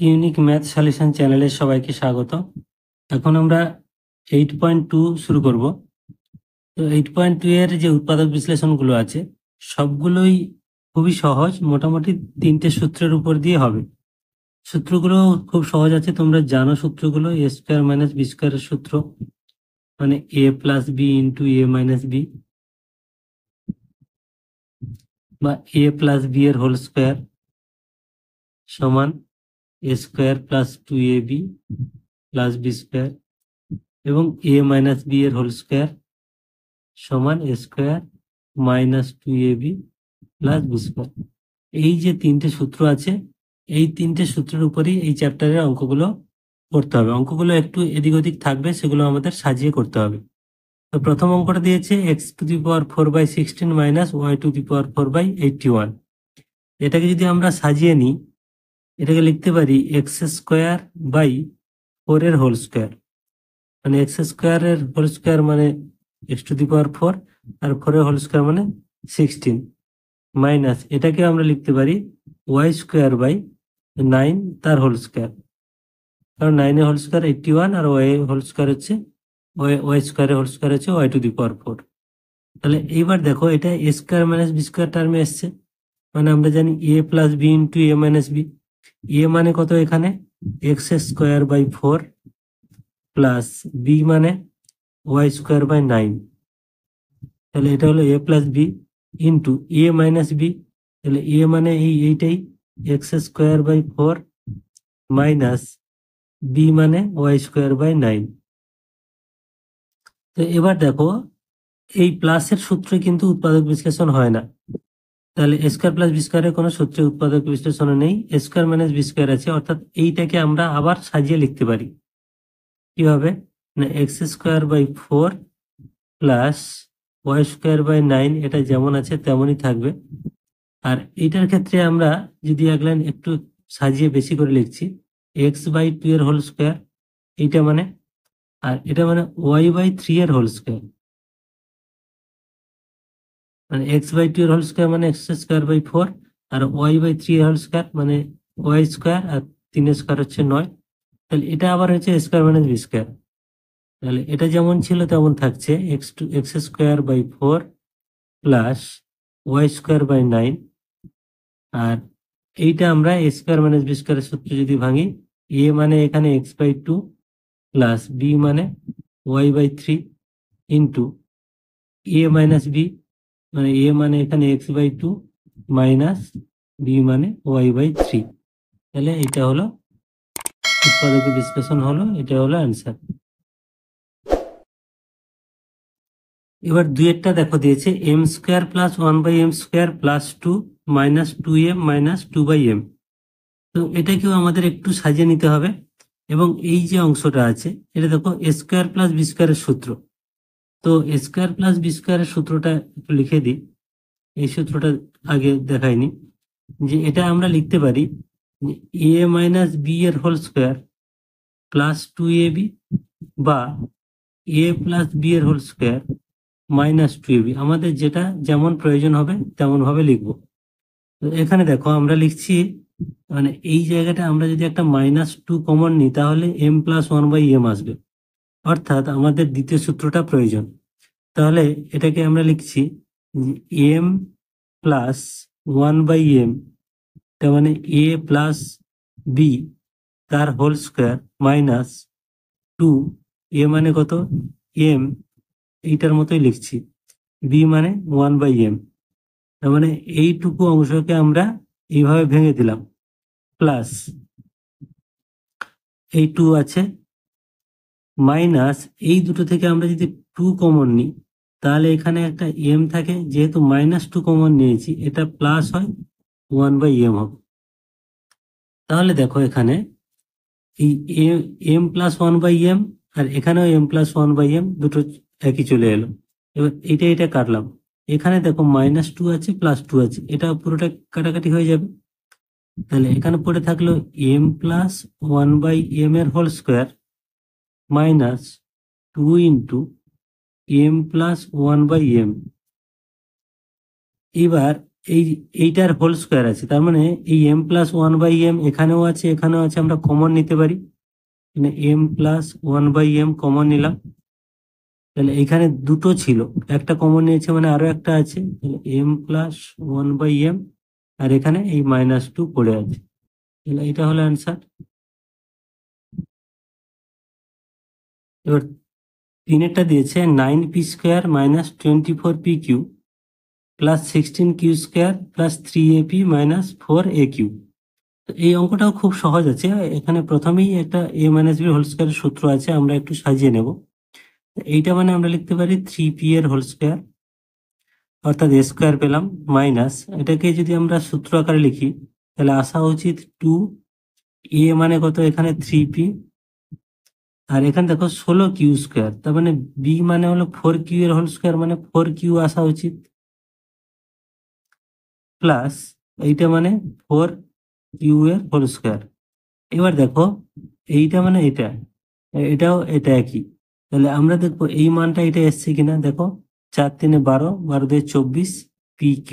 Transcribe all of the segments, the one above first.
Unique math solution চ্যানেলে সবাইকে স্বাগত। এখন আমরা 8.2 শুরু করব। তো 8.2 এর যে উৎপাদক বিশ্লেষণগুলো আছে সবগুলোই খুবই সহজ, মোটামুটি 3টে সূত্রের উপর দিয়ে হবে। সূত্রগুলো খুব সহজ আছে, তোমরা জানো সূত্রগুলো। এ স্কোয়ার মাইনাস বি স্কোয়ারের সূত্র, মানে A plus B into A minus B, বা এ প্লাস বি এর হোল স্কোয়ার সমান A square plus 2ab plus B square, এবং এ মাইনাস বি এর হোল স্কোয়ার সমান A square minus 2ab plus B square. এই যে 3টে সূত্র আছে, এই 3টে সূত্রের উপরই এই চ্যাপ্টারের অঙ্কগুলো করতে হবে। অঙ্কগুলো একটু এদিক ওদিক থাকবে, সেগুলো আমাদের সাজিয়ে করতে হবে। তো প্রথম অঙ্কটা দিয়েছে x⁴/16 মাইনাস y⁴/81। এটাকে যদি আমরা সাজিয়ে নিই, এটাকে লিখতে পারি x² বাই 4 এর হোল স্কোয়ার, মানে x² এর হোল স্কোয়ার মানে x⁴, আর 4 এর হোল স্কোয়ার মানে 16, মাইনাস এটাকে আমরা লিখতে পারি y² বাই 9 তার হোল স্কোয়ার, কারণ 9 এর হোল স্কোয়ার 81 আর y এর হোল স্কোয়ার হচ্ছে y² এর হোল স্কোয়ার হচ্ছে y⁴। তাহলে এইবার দেখো, এটা a square minus B square টার্মে এসছে, মানে আমরা জানি a plus B into A minus B. A মানে কত এখানে x² বাই 4 প্লাস বি মানে y²বাই 9। তাহলে এটা হলো a plus B into A minus b. তাহলে এ মানে এইটাই x² বাই 4 মাইনাস বি মানে y²বাই 9। তো এবার দেখো, এই প্লাসের সূত্রে কিন্তু উৎপাদক বিশ্লেষণ হয় না। তাহলে এ স্কোয়ার প্লাস বি স্কোয়ারের কোনো সূত্রে উৎপাদক বিশ্লেষণ নেই, এ স্কোয়ার মাইনাস বি স্কোয়ার আছে, অর্থাৎ এইটাকে আমরা আবার সাজিয়ে লিখতে পারি। কিভাবে? না x² বাই 4 প্লাস y²বাই 9, এটা যেমন আছে তেমনই থাকবে। আর এইটার ক্ষেত্রে আমরা যদি এক লাইন একটু সাজিয়ে বেশি করে লিখছি, x/2 এর হোল স্কোয়ার এইটা মানে, আর এটা মানে y/3 এর হোল স্কোয়ার, মানে x/2 এর হোল স্কোয়ার মানে x²বাই 4, আর y/3 এর হোল স্কোয়ার মানে y², আর 3 এর স্কোয়ার হচ্ছে 9। তাহলে এটা আবার হচ্ছে স্কোয়ার মাইনাস বি স্কোয়ার। তাহলে এটা যেমন ছিল তেমন থাকছে, x² বাই 4 প্লাস y²বাই 9। আর এইটা আমরা এ স্কোয়ার মাইনাস বি স্কোয়ারের সূত্র যদি ভাঙি, এ মানে এখানে x/2 প্লাস বি মানে y/3 ইন্টু এ মাইনাস বি, মানে এ মানে এখানে x/2 মাইনাস বি মানে y/3। তাহলে এটা হলো উৎপাদক বিশ্লেষণ হলো, এটা হলো অ্যান্সার। এবার দুইয়েরটা দেখো দিয়েছে m² plus 1/m² plus 2 minus 2m minus 2/m। তো এটাকেও আমাদের একটু সাজিয়ে নিতে হবে। এবং এই যে অংশটা আছে, এটা দেখো এ স্কোয়ার প্লাস বি স্কোয়ারের সূত্র। তো এ স্কোয়ার প্লাস বি স্কোয়ারের সূত্রটা একটু লিখে দিই। এই সূত্রটা আগে দেখাইনি, যে এটা আমরা লিখতে পারি এ মাইনাস বি এর হোল স্কোয়ার প্লাস 2ab, বা এ প্লাস বি এর হোল স্কোয়ার মাইনাস 2ab। আমাদের যেটা যেমন প্রয়োজন হবে তেমন ভাবে লিখবো। তো এখানে দেখো আমরা লিখছি, মানে এই জায়গাটা আমরা যদি একটা -2 কমন নিই, তাহলে m+1/m আসবে, অর্থাৎ আমাদের দ্বিতীয় সূত্রটা প্রয়োজন। তাহলে এটাকে আমরা লিখছি m+1/m, তার মানে a প্লাস বি তার হোল স্কোয়ার মাইনাস 2, এ মানে কত m, এইটার মতোই লিখছি, বি মানে 1/m। তার মানে এইটুকু অংশকে আমরা এইভাবে ভেঙে দিলাম, প্লাস এই 2 আছে, মাইনাস এই দুটো থেকে আমরা যদি 2 কমন নিই, তাহলে এখানে একটা m থাকে, যেহেতু -2 কমন নিয়েছি, এটা প্লাস হয় 1/m হবে। তাহলে দেখো এখানে এই m+1/m, আর এখানেও m+1/m, দুটো একই চলে এলো। এবার এটা কাটলাম, এখানে দেখো -2 আছে প্লাস 2 আছে, এটা পুরোটা কাটাকাটি হয়ে যাবে। তাহলে এখানে পড়ে থাকলো m+1/m এর whole square minus 2 into m+1/m। এবার এই এইটার হোল স্কোয়ার আছে, তার মানে এই m plus one by m এখানেও আছে এখানেও আছে, আমরা কমন নিতে পারি। মানে m plus one by m common নিলাম, তাহলে এখানে দুটো ছিল, একটা কমন নিয়েছে মানে আরো একটা আছে, তাহলে M plus one by M, আর এখানে এই -2 পড়ে আছে, তাহলে এটা হলো অ্যান্সার। এবার তিনেরটা দিয়েছে 9p² minus 24p³ plus 16q² plus 3ap minus 4aq। এই অঙ্কটাও খুব সহজ আছে, এখানে প্রথমেই একটা a - b হোল স্কোয়ারের সূত্র আছে, আমরা একটু সাজিয়ে নেব। এইটা মানে আমরা লিখতে পারি 3p এর হোল স্কোয়ার, অর্থাৎ a স্কোয়ার পেলাম, মাইনাস এটাকে যদি আমরা সূত্র আকারে লিখি তাহলে আসা উচিত 2a মানে কত, এখানে 3p, আর এখানে দেখো 16q², তার মানে b মানে হলো 4q এর হোল স্কোয়ার, মানে 4q আসা উচিত, প্লাস এইটা মানে 4q এর হোল স্কোয়ার। এবার দেখো এইটা মানে এটা, এটাও এটা একই, তাহলে আমরা দেখবো এই মানটা এটা এসছে কিনা, দেখো 4×3 12, 12×2 = 24 pq,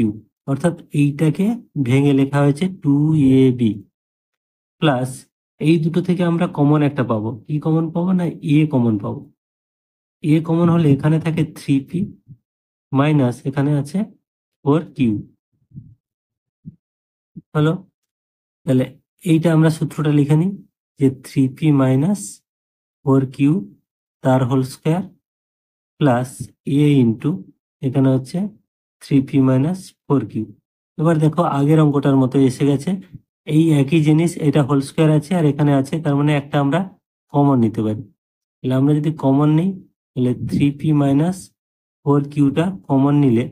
অর্থাৎ এইটাকে ভেঙে লেখা হয়েছে 2ab, প্লাস এই দুটো থেকে আমরা কমন একটা পাবো, কি কমন পাবো না এ কমন পাবো। এ কমন হলে এখানে থাকে 3p মাইনাস এখানে আছে 4q, হলো। তাহলে এইটা আমরা সূত্রটা লিখে নিই, যে 3p মাইনাস 4q তার হোল স্কোয়ার প্লাস এ ইন্টু এখানে হচ্ছে 3p মাইনাস 4q। এবার দেখো আগের অঙ্কটার মতো এসে গেছে, এই একই জিনিস, এটা হোল স্কোয়ার আছে আর এখানে আছে, তার মানে একটা আমরা কমন নিতে পারি। তাহলে আমরা যদি কমন নিই তাহলে 3p মাইনাস 4qটা কমন নিলে,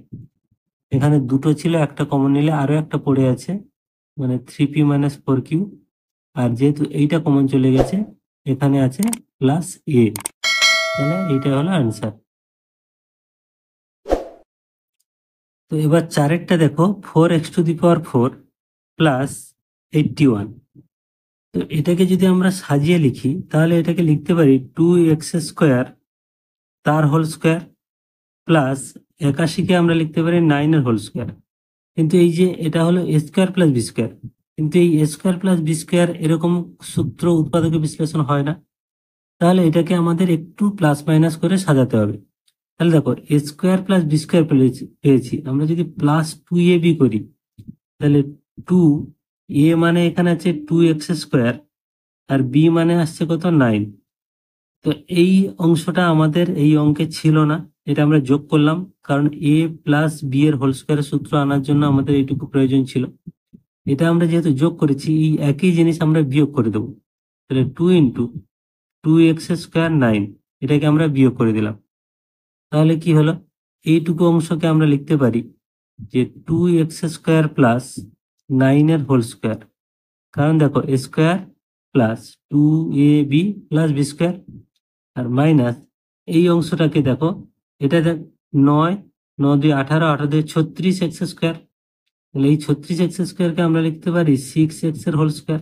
এখানে দুটো ছিল একটা কমন নিলে আরো একটা পড়ে আছে, মানে 3p মাইনাস 4q, আর যেহেতু এইটা কমন চলে গেছে এখানে আছে প্লাস এ, তাহলে এইটা হলো অ্যান্সার। তো এবার চারেরটা দেখো 4x⁴ প্লাস 81, তো এটাকে যদি আমরা সাজিয়ে লিখি তাহলে এটাকে লিখতে পারি 2x² তার হোল স্কোয়ার প্লাস 81কে আমরা লিখতে পারি 9 এর হোল স্কোয়ার। কিন্তু এই যে এটা হলো a² + b², কিন্তু এই a² + b² এরকম সূত্র উৎপাদকে বিশ্লেষণ হয় না, তাহলে এটাকে আমাদের একটু প্লাস মাইনাস করে সাজাতে হবে। তাহলে দেখো a² + b² পেয়েছি, আমরা যদি +2ab করি তাহলে 2a মানে এখানে আছে 2x², আর b মানে আসছে কত 9। তো এই অংশটা আমাদের এই অঙ্কে ছিল না, এটা আমরা যোগ করলাম, কারণ a প্লাস b এর হোল স্কোয়ারের সূত্র আনার জন্য আমাদের এইটুকু প্রয়োজন ছিল। এটা আমরা যেহেতু যোগ করেছি, এই একই জিনিস আমরা বিয়োগ করে দেবো, তাহলে 2 × 2x² 9, এটাকে আমরা বিয়োগ করে দিলাম। তাহলে কি হলো, এইটুকু অংশকে আমরা লিখতে পারি যে 2x² প্লাস 9 এর হোল স্কোয়ার, কারণ দেখো square plus 2ab plus b², আর মাইনাস এই অংশটাকে দেখো, এটা 9, 9 × 2 = 18, 18 × 2 = 36x², তাহলে এই 36x² আমরা লিখতে পারি 6x এর হোল স্কোয়ার,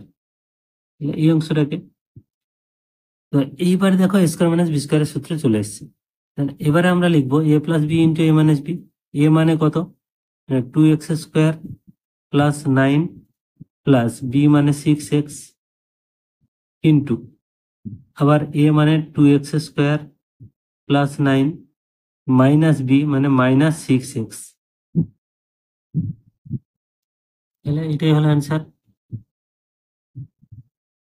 এই অংশটাকে। তো এইবার দেখো a² - b² এর সূত্রে চলে এসেছে, তাহলে এবারে আমরা লিখবো a + b × a - b। a মানে কত, 2x² প্লাস 9 প্লাস b মানে 6x ইন্টু আবার a মানে 2x² প্লাস 9 মাইনাস b মানে -6x, তাহলে এটাই হলো অ্যান্সার।